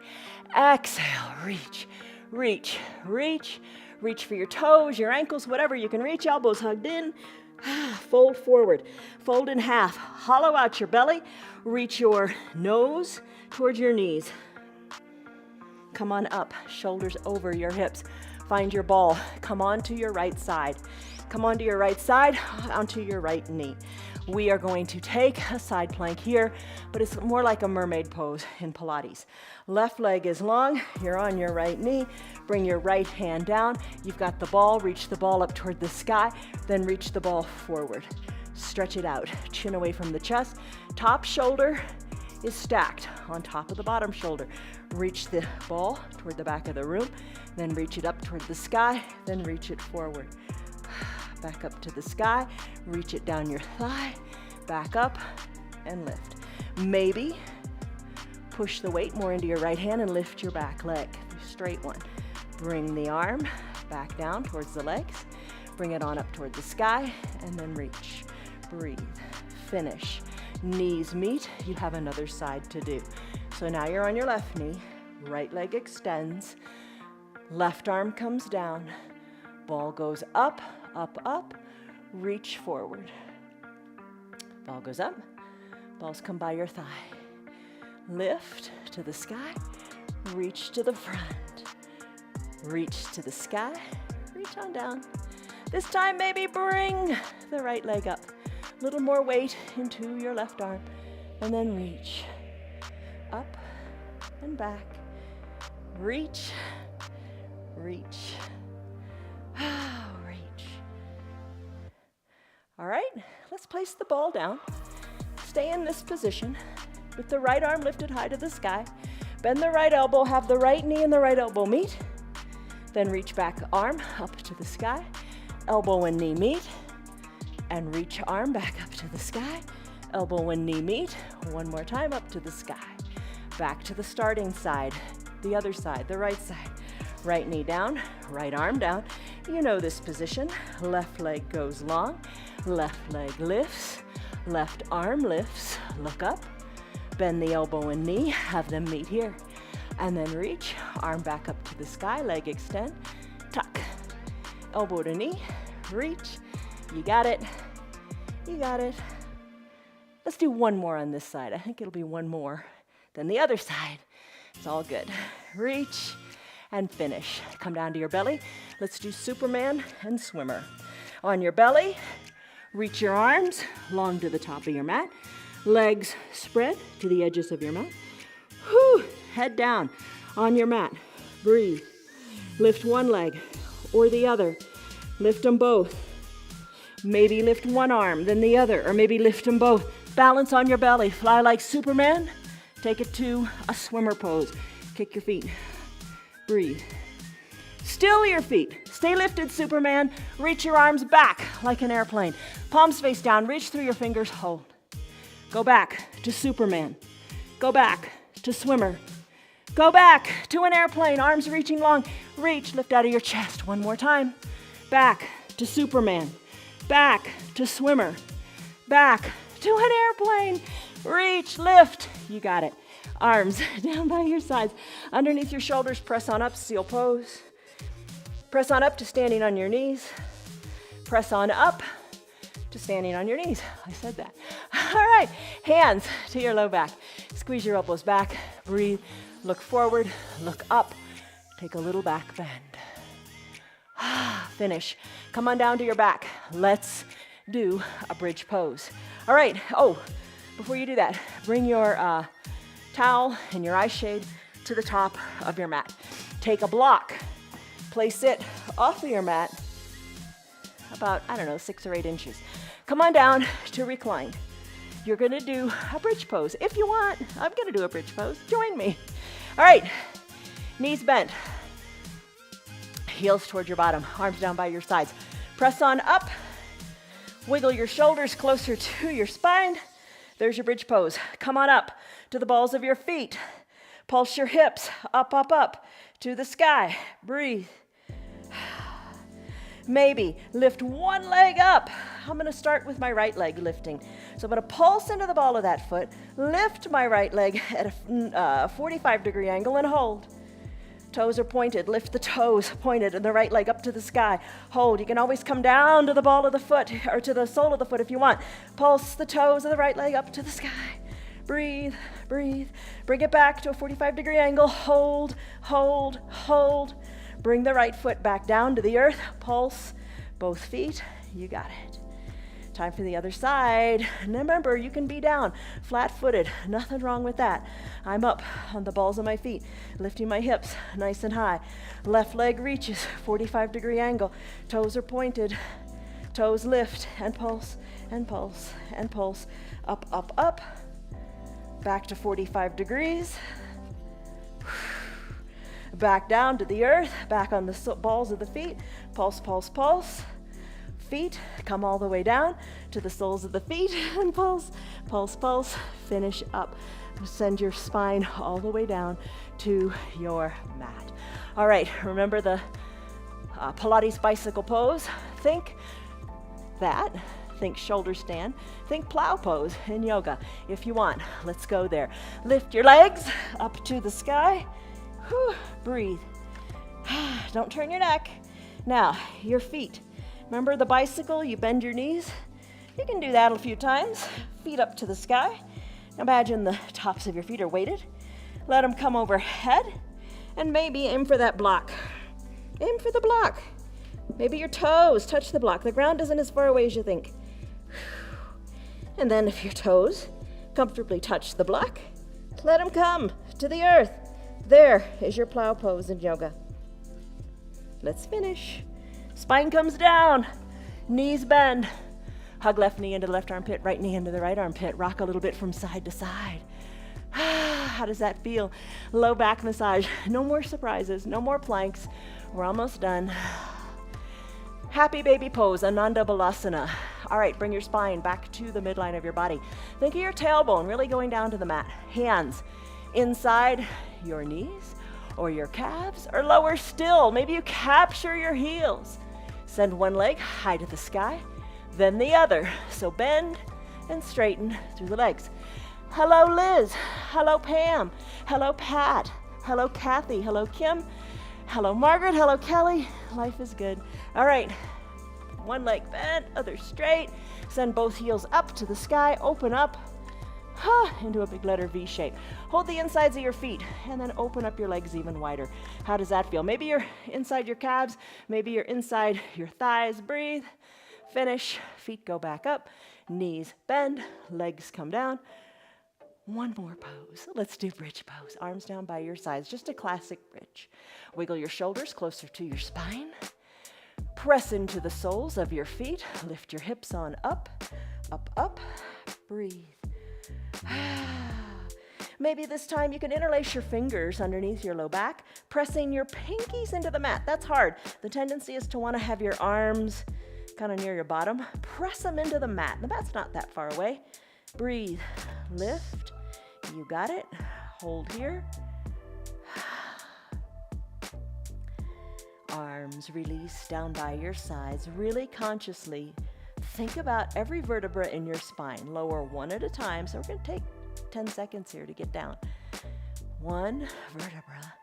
Exhale, reach, reach, reach. Reach for your toes, your ankles, whatever you can reach. Elbows hugged in. Fold forward. Fold in half. Hollow out your belly. Reach your nose towards your knees. Come on up. Shoulders over your hips. Find your ball. Come on to your right side. Come onto your right side, onto your right knee. We are going to take a side plank here, but it's more like a mermaid pose in Pilates. Left leg is long, you're on your right knee. Bring your right hand down. You've got the ball, reach the ball up toward the sky, then reach the ball forward. Stretch it out, chin away from the chest. Top shoulder is stacked on top of the bottom shoulder. Reach the ball toward the back of the room, then reach it up toward the sky, then reach it forward. Back up to the sky, reach it down your thigh, back up and lift. Maybe push the weight more into your right hand and lift your back leg, the straight one. Bring the arm back down towards the legs, bring it on up toward the sky, and then reach, breathe, finish. Knees meet, you have another side to do. So now you're on your left knee, right leg extends, left arm comes down, ball goes up, up, up, reach forward. Ball goes up, balls come by your thigh. Lift to the sky, reach to the front. Reach to the sky, reach on down. This time maybe bring the right leg up. A little more weight into your left arm. And then reach up and back. Reach, reach. All right, let's place the ball down. Stay in this position with the right arm lifted high to the sky. Bend the right elbow, have the right knee and the right elbow meet. Then reach back arm up to the sky. Elbow and knee meet. And reach arm back up to the sky. Elbow and knee meet. One more time up to the sky. Back to the starting side, the other side, the right side. Right knee down, right arm down. You know this position. Left leg goes long. Left leg lifts, left arm lifts, look up, bend the elbow and knee, have them meet here. And then reach, arm back up to the sky, leg extend, tuck, elbow to knee, reach, you got it, you got it. Let's do one more on this side. I think it'll be one more than the other side. It's all good. Reach and finish. Come down to your belly. Let's do Superman and swimmer. On your belly, reach your arms long to the top of your mat. Legs spread to the edges of your mat. Whew. Head down on your mat. Breathe. Lift one leg or the other. Lift them both. Maybe lift one arm, then the other, or maybe lift them both. Balance on your belly. Fly like Superman. Take it to a swimmer pose. Kick your feet. Breathe. Still your feet. Stay lifted, Superman. Reach your arms back like an airplane. Palms face down. Reach through your fingers. Hold. Go back to Superman. Go back to swimmer. Go back to an airplane. Arms reaching long. Reach. Lift out of your chest. One more time. Back to Superman. Back to swimmer. Back to an airplane. Reach. Lift. You got it. Arms down by your sides. Underneath your shoulders. Press on up. Seal pose. Press on up to standing on your knees. Press on up to standing on your knees. I said that. All right, hands to your low back. Squeeze your elbows back. Breathe. Look forward. Look up. Take a little back bend. Finish. Come on down to your back. Let's do a bridge pose. All right. Oh, before you do that, bring your towel and your eye shade to the top of your mat. Take a block. Place it off of your mat about, 6 or 8 inches. Come on down to recline. You're gonna do a bridge pose. If you want, I'm gonna do a bridge pose. Join me. All right, knees bent. Heels towards your bottom, arms down by your sides. Press on up. Wiggle your shoulders closer to your spine. There's your bridge pose. Come on up to the balls of your feet. Pulse your hips up, up, up to the sky. Breathe. Maybe lift one leg up. I'm going to start with my right leg lifting. So I'm going to pulse into the ball of that foot, lift my right leg at a 45-degree angle and hold. Toes are pointed. Lift the toes pointed and the right leg up to the sky. Hold. You can always come down to the ball of the foot or to the sole of the foot if you want. Pulse the toes of the right leg up to the sky. Breathe, breathe. Bring it back to a 45-degree angle. Hold, hold, hold. Bring the right foot back down to the earth. Pulse both feet. You got it. Time for the other side. And remember, you can be down, flat-footed. Nothing wrong with that. I'm up on the balls of my feet, lifting my hips nice and high. Left leg reaches, 45-degree angle. Toes are pointed. Toes lift and pulse and pulse and pulse. Up, up, up. Back to 45 degrees. Back down to the earth, back on the balls of the feet. Pulse, pulse, pulse. Feet come all the way down to the soles of the feet and pulse, pulse, pulse. Finish up. Send your spine all the way down to your mat. All right, remember the Pilates bicycle pose. Think that. Think shoulder stand. Think plow pose in yoga if you want. Let's go there. Lift your legs up to the sky. Whew, breathe. Don't turn your neck. Now, your feet. Remember the bicycle? You bend your knees. You can do that a few times. Feet up to the sky. Imagine the tops of your feet are weighted. Let them come overhead. And maybe aim for that block. Aim for the block. Maybe your toes touch the block. The ground isn't as far away as you think. And then if your toes comfortably touch the block, let them come to the earth. There is your plow pose in yoga. Let's finish. Spine comes down, knees bend. Hug left knee into the left armpit, right knee into the right armpit. Rock a little bit from side to side. How does that feel? Low back massage. No more surprises, no more planks. We're almost done. Happy baby pose, Ananda Balasana. All right, bring your spine back to the midline of your body. Think of your tailbone really going down to the mat. Hands inside your knees or your calves, or lower still. Maybe you capture your heels. Send one leg high to the sky, then the other. So bend and straighten through the legs. Hello, Liz. Hello, Pam. Hello, Pat. Hello, Kathy. Hello, Kim. Hello, Margaret. Hello, Kelly. Life is good. All right. One leg bent, other straight. Send both heels up to the sky. Open up into a big letter V shape. Hold the insides of your feet and then open up your legs even wider. How does that feel? Maybe you're inside your calves. Maybe you're inside your thighs. Breathe. Finish. Feet go back up. Knees bend. Legs come down. One more pose. Let's do bridge pose. Arms down by your sides. Just a classic bridge. Wiggle your shoulders closer to your spine. Press into the soles of your feet. Lift your hips on up, up, up. Breathe. Maybe this time you can interlace your fingers underneath your low back, pressing your pinkies into the mat. That's hard. The tendency is to want to have your arms kind of near your bottom. Press them into the mat. The mat's not that far away. Breathe. Lift. You got it. Hold here. Arms release down by your sides. Really consciously think about every vertebra in your spine. Lower one at a time. So we're going to take 10 seconds here to get down. One vertebra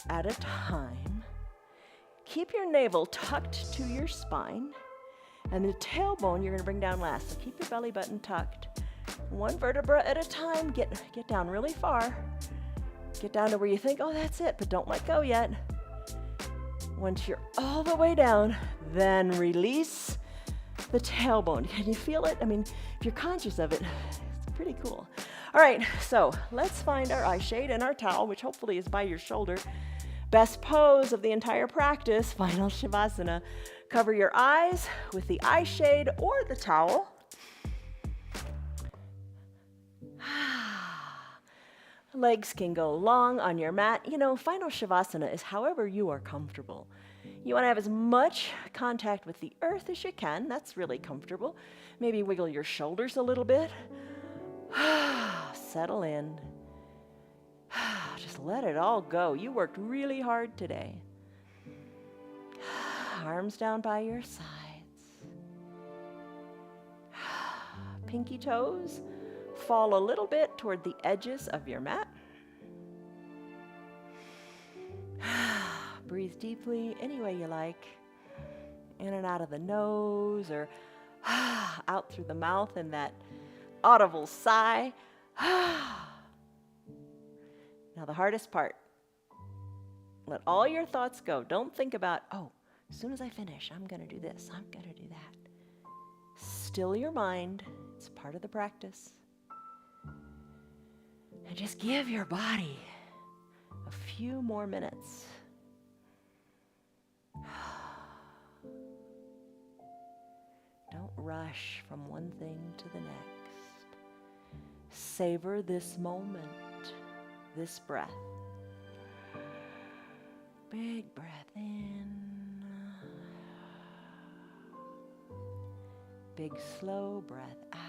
at a time. Keep your navel tucked to your spine And the tailbone you're going to bring down last. So keep your belly button tucked. One vertebra at a time. Get down really far. Get down to where you think, oh, that's it, but don't let go yet. Once you're all the way down, then release the tailbone. Can you feel it? I mean, if you're conscious of it, it's pretty cool. All right, so let's find our eye shade and our towel, which hopefully is by your shoulder. Best pose of the entire practice, final Shavasana. Cover your eyes with the eye shade or the towel. Legs can go long on your mat. You know, final Shavasana is however you are comfortable. You want to have as much contact with the earth as you can. That's really comfortable. Maybe wiggle your shoulders a little bit. Settle in. Just let it all go. You worked really hard today. Arms down by your sides. Pinky toes fall a little bit toward the edges of your mat. Breathe deeply any way you like. In and out of the nose or out through the mouth in that audible sigh. Now the hardest part. Let all your thoughts go. Don't think about, oh, as soon as I finish, I'm going to do this, I'm going to do that. Still your mind. It's part of the practice. And just give your body a few more minutes. Don't rush from one thing to the next. Savor this moment, this breath. Big breath in. Big slow breath out.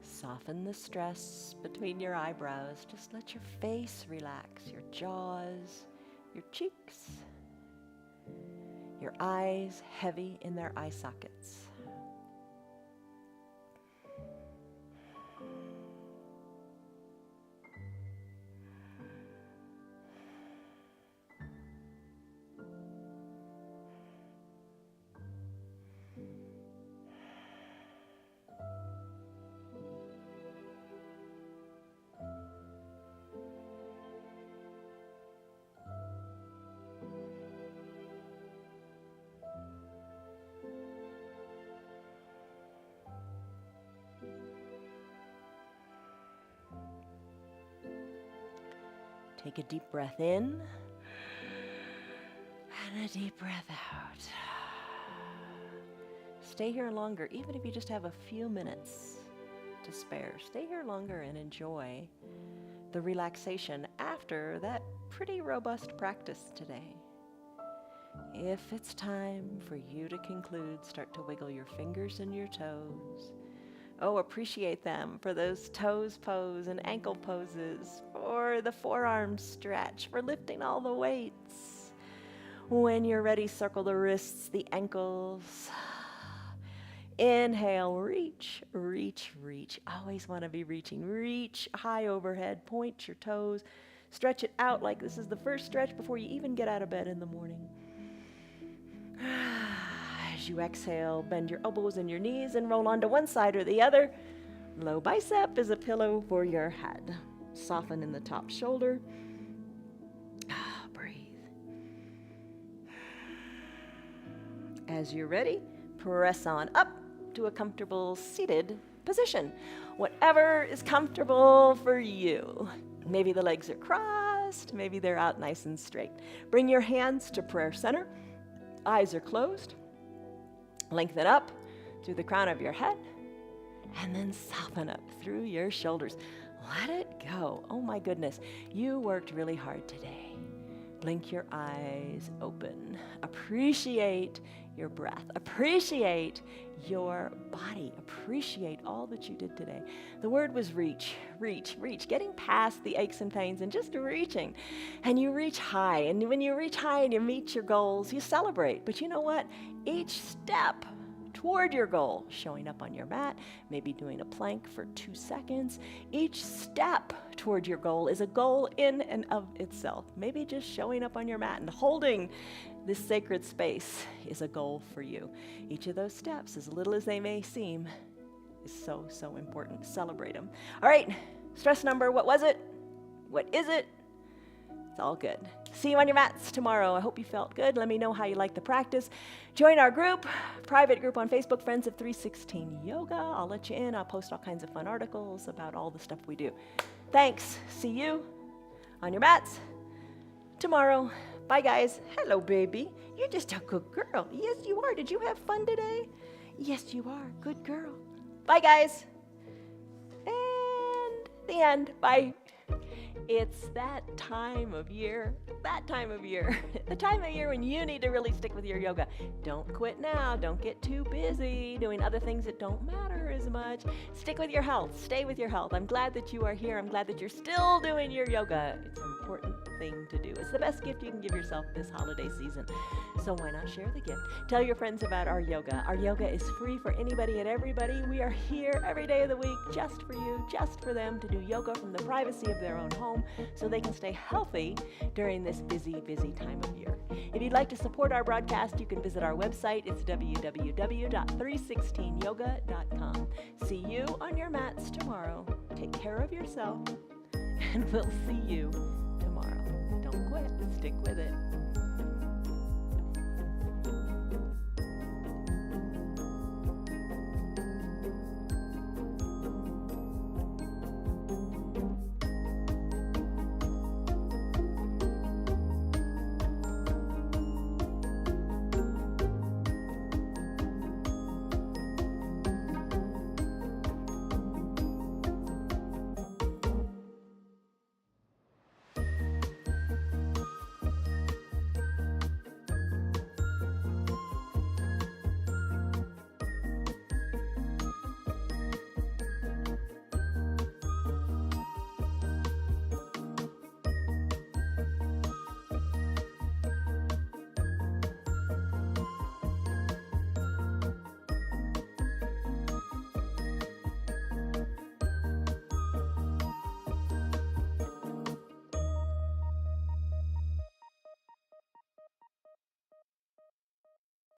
Soften the stress between your eyebrows. Just let your face relax, your jaws, your cheeks, your eyes heavy in their eye sockets. Take a deep breath in and a deep breath out. Stay here longer, even if you just have a few minutes to spare. Stay here longer and enjoy the relaxation after that pretty robust practice today. If it's time for you to conclude, start to wiggle your fingers and your toes. Oh, appreciate them for those toes pose and ankle poses, for the forearm stretch, for lifting all the weights. When you're ready, circle the wrists, the ankles. Inhale, reach, reach, reach. Always want to be reaching. Reach high overhead, point your toes, stretch it out like this is the first stretch before you even get out of bed in the morning. As you exhale, bend your elbows and your knees and roll onto one side or the other. Low bicep is a pillow for your head. Soften in the top shoulder. Breathe. As you're ready, press on up to a comfortable seated position. Whatever is comfortable for you. Maybe the legs are crossed, maybe they're out nice and straight. Bring your hands to prayer center. Eyes are closed. Lengthen up through the crown of your head and then soften up through your shoulders. Let it go. Oh my goodness, you worked really hard today. Blink your eyes open. Appreciate your breath. Appreciate your body. Appreciate all that you did today. The word was reach, reach, reach. Getting past the aches and pains and just reaching. And you reach high. And when you reach high and you meet your goals, you celebrate. But you know what? Each step toward your goal, showing up on your mat, maybe doing a plank for 2 seconds. Each step toward your goal is a goal in and of itself. Maybe just showing up on your mat and holding this sacred space is a goal for you. Each of those steps, as little as they may seem, is so, so important. Celebrate them. All right, stress number, what was it? What is it? It's all good. See you on your mats tomorrow. I hope you felt good. Let me know how you like the practice. Join our group, private group on Facebook, Friends of 316 Yoga. I'll let you in. I'll post all kinds of fun articles about all the stuff we do. Thanks. See you on your mats tomorrow. Bye, guys. Hello, baby. You're just a good girl. Yes, you are. Did you have fun today? Yes, you are. Good girl. Bye, guys. And the end. Bye. It's that time of year, the time of year when you need to really stick with your yoga. Don't quit now. Don't get too busy doing other things that don't matter as much. Stick with your health. Stay with your health. I'm glad that you are here. I'm glad that you're still doing your yoga. It's an important thing to do. It's the best gift you can give yourself this holiday season. So why not share the gift? Tell your friends about our yoga. Our yoga is free for anybody and everybody. We are here every day of the week just for you, just for them to do yoga from the privacy of their own home so they can stay healthy during this busy, busy time of year. If you'd like to support our broadcast, you can visit our website. It's www.316yoga.com. See you on your mats tomorrow. Take care of yourself, and we'll see you tomorrow. Don't quit. Stick with it.